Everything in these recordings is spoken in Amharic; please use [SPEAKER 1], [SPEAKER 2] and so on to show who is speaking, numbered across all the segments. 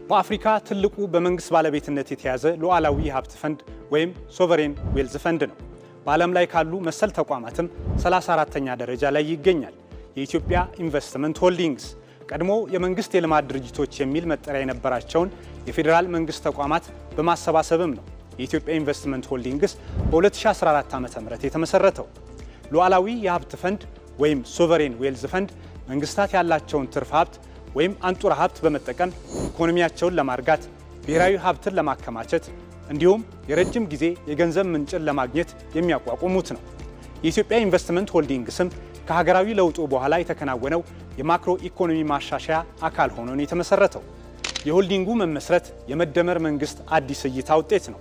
[SPEAKER 1] በአፍሪካ ትልቁ በመንግስት ባለቤትነት የተያዘ ሉዓላዊ የሀብት ፈንድ ወይም ሶቨሬን ዌልዝ ፈንድ ነው። በዓለም ላይ ካሉ መሰል ተቋማትም 34ኛ ደረጃ ላይ ይገኛል። የኢትዮጵያ ኢንቨስትመንት ሆልዲንግስ ቀድሞ የመንግስት የልማት ድርጅቶች የሚል መጠሪያ የነበራቸውን የፌዴራል መንግስት ተቋማት በማሰባሰብም ነው የኢትዮጵያ ኢንቨስትመንት ሆልዲንግስ በ2014 ዓ.ም የተመሰረተው። ሉዓላዊ የሀብት ፈንድ ወይም ሶቨሬን ዌልዝ ፈንድ መንግስታት ያላቸውን ትርፍ ሀብት ወይም አንጡራ ሀብት በመጠቀም ኢኮኖሚያቸውን ለማርጋት፣ ብሔራዊ ሀብትን ለማከማቸት እንዲሁም የረጅም ጊዜ የገንዘብ ምንጭን ለማግኘት የሚያቋቁሙት ነው። የኢትዮጵያ ኢንቨስትመንት ሆልዲንግስም ከሀገራዊ ለውጡ በኋላ የተከናወነው የማክሮ ኢኮኖሚ ማሻሻያ አካል ሆኖ ነው የተመሰረተው። የሆልዲንጉ መመስረት የመደመር መንግስት አዲስ እይታ ውጤት ነው።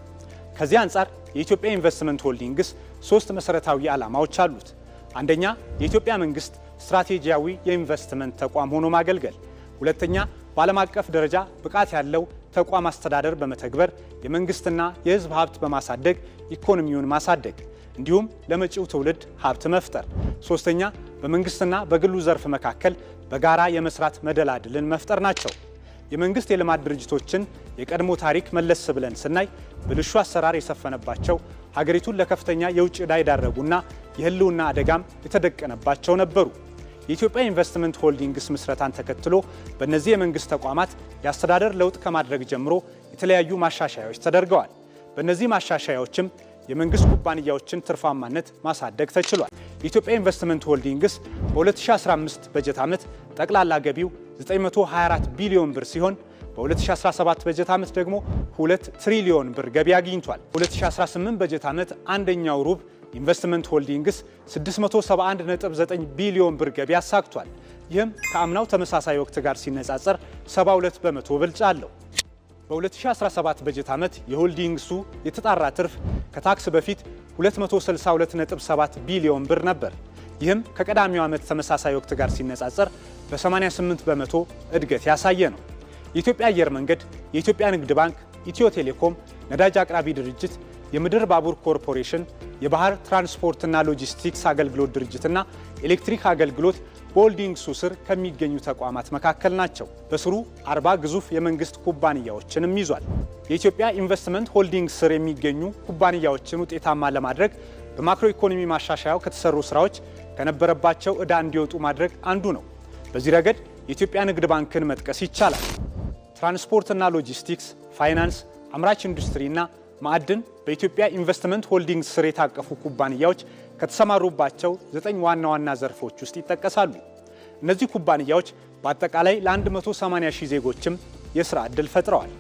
[SPEAKER 1] ከዚህ አንጻር የኢትዮጵያ ኢንቨስትመንት ሆልዲንግስ 3 መሰረታዊ ዓላማዎች አሉት። አንደኛ፣ የኢትዮጵያ መንግስት ስትራቴጂያዊ የኢንቨስትመንት ተቋም ሆኖ ማገልገል። ሁለተኛ፣ በዓለም አቀፍ ደረጃ ብቃት ያለው ተቋም አስተዳደር በመተግበር የመንግስትና የህዝብ ሀብት በማሳደግ ኢኮኖሚውን ማሳደግ እንዲሁም ለመጪው ትውልድ ሀብት መፍጠር። ሶስተኛ፣ በመንግስትና በግሉ ዘርፍ መካከል በጋራ የመስራት መደላድልን መፍጠር ናቸው። የመንግስት የልማት ድርጅቶችን የቀድሞ ታሪክ መለስ ብለን ስናይ ብልሹ አሰራር የሰፈነባቸው፣ ሀገሪቱን ለከፍተኛ የውጭ ዕዳ የዳረጉና የህልውና አደጋም የተደቀነባቸው ነበሩ። የኢትዮጵያ ኢንቨስትመንት ሆልዲንግስ ምስረታን ተከትሎ በእነዚህ የመንግስት ተቋማት የአስተዳደር ለውጥ ከማድረግ ጀምሮ የተለያዩ ማሻሻያዎች ተደርገዋል። በእነዚህ ማሻሻያዎችም የመንግስት ኩባንያዎችን ትርፋማነት ማሳደግ ተችሏል። የኢትዮጵያ ኢንቨስትመንት ሆልዲንግስ በ2015 በጀት ዓመት ጠቅላላ ገቢው 924 ቢሊዮን ብር ሲሆን በ2017 በጀት ዓመት ደግሞ 2 ትሪሊዮን ብር ገቢ አግኝቷል። በ2018 በጀት ዓመት አንደኛው ሩብ ኢንቨስትመንት ሆልዲንግስ 671.9 ቢሊዮን ብር ገቢ አሳክቷል። ይህም ከአምናው ተመሳሳይ ወቅት ጋር ሲነጻጸር 72 በመቶ ብልጫ አለው። በ2017 በጀት ዓመት የሆልዲንግሱ የተጣራ ትርፍ ከታክስ በፊት 262.7 ቢሊዮን ብር ነበር። ይህም ከቀዳሚው ዓመት ተመሳሳይ ወቅት ጋር ሲነጻጸር በ88 በመቶ እድገት ያሳየ ነው። የኢትዮጵያ አየር መንገድ፣ የኢትዮጵያ ንግድ ባንክ፣ ኢትዮ ቴሌኮም፣ ነዳጅ አቅራቢ ድርጅት፣ የምድር ባቡር ኮርፖሬሽን፣ የባህር ትራንስፖርትና ሎጂስቲክስ አገልግሎት ድርጅትና ኤሌክትሪክ አገልግሎት በሆልዲንግሱ ስር ከሚገኙ ተቋማት መካከል ናቸው። በስሩ 40 ግዙፍ የመንግስት ኩባንያዎችንም ይዟል። የኢትዮጵያ ኢንቨስትመንት ሆልዲንግስ ስር የሚገኙ ኩባንያዎችን ውጤታማ ለማድረግ በማክሮ ኢኮኖሚ ማሻሻያው ከተሰሩ ስራዎች ከነበረባቸው ዕዳ እንዲወጡ ማድረግ አንዱ ነው። በዚህ ረገድ የኢትዮጵያ ንግድ ባንክን መጥቀስ ይቻላል። ትራንስፖርትና ሎጂስቲክስ፣ ፋይናንስ፣ አምራች ኢንዱስትሪና ማዕድን በኢትዮጵያ ኢንቨስትመንት ሆልዲንግስ ስር የታቀፉ ኩባንያዎች ከተሰማሩባቸው 9 ዋና ዋና ዘርፎች ውስጥ ይጠቀሳሉ። እነዚህ ኩባንያዎች በአጠቃላይ ለ180 ሺህ ዜጎችም የሥራ ዕድል ፈጥረዋል።